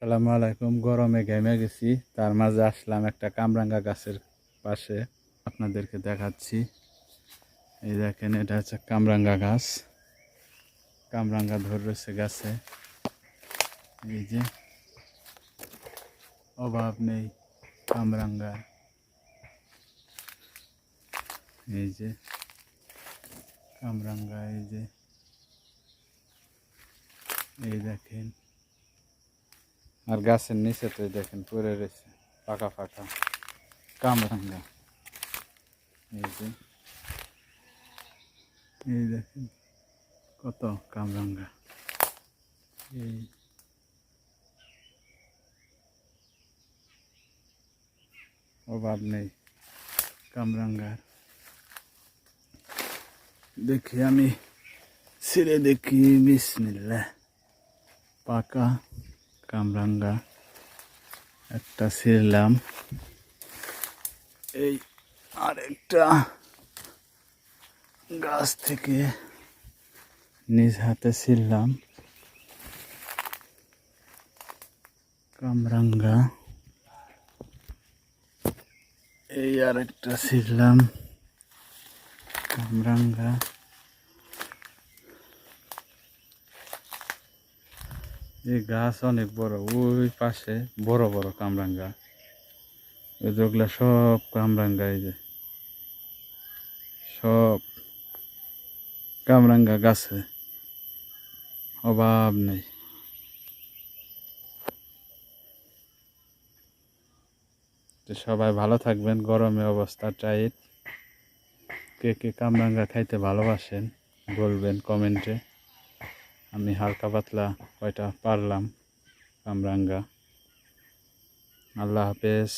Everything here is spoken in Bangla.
আসসালামু আলাইকুম। গরমে ঘেমে গেছি, তার মাঝে আসলাম একটা কামরাঙ্গা গাছের পাশে। আপনাদেরকে দেখাচ্ছি। এই দেখেন, এটা হচ্ছে কামরাঙ্গা গাছ। কামরাঙ্গা ধরে রয়েছে গাছে। এই যে, অভাব নেই কামরাঙ্গা। এই যে কামরাঙ্গা, এই যে, এই দেখেন। আর গাছের নিচে তো দেখেন পড়ে রয়েছে ফাঁকা ফাঁকা কামরাঙ্গা। এই যে, এই দেখেন কত কামরাঙ্গা। এই অভাব নেই কামরাঙ্গার। দেখি আমি ছিঁড়ে দেখি, বিসমিল্লাহ। পাকা কামরাঙ্গা একটা ছিঁড়লাম। এই আরেকটা গাছ থেকে নিজ হাতে ছিঁড়লাম কামরাঙ্গা। এই আরেকটা ছিঁড়লাম কামরাঙ্গা। এই গাছ অনেক বড়, ওই পাশে বড় বড় কামরাঙ্গা। যেগুলা সব কামরাঙ্গা। এই যে সব কামরাঙ্গা গাছে, অভাব নেই। তো সবাই ভালো থাকবেন। গরমে অবস্থা টাইট। কে কে কামরাঙ্গা খাইতে ভালোবাসেন বলবেন কমেন্টে। আমি হালকা পাতলা কয়টা পারলাম কামরাঙ্গা। আল্লাহ হাফেজ।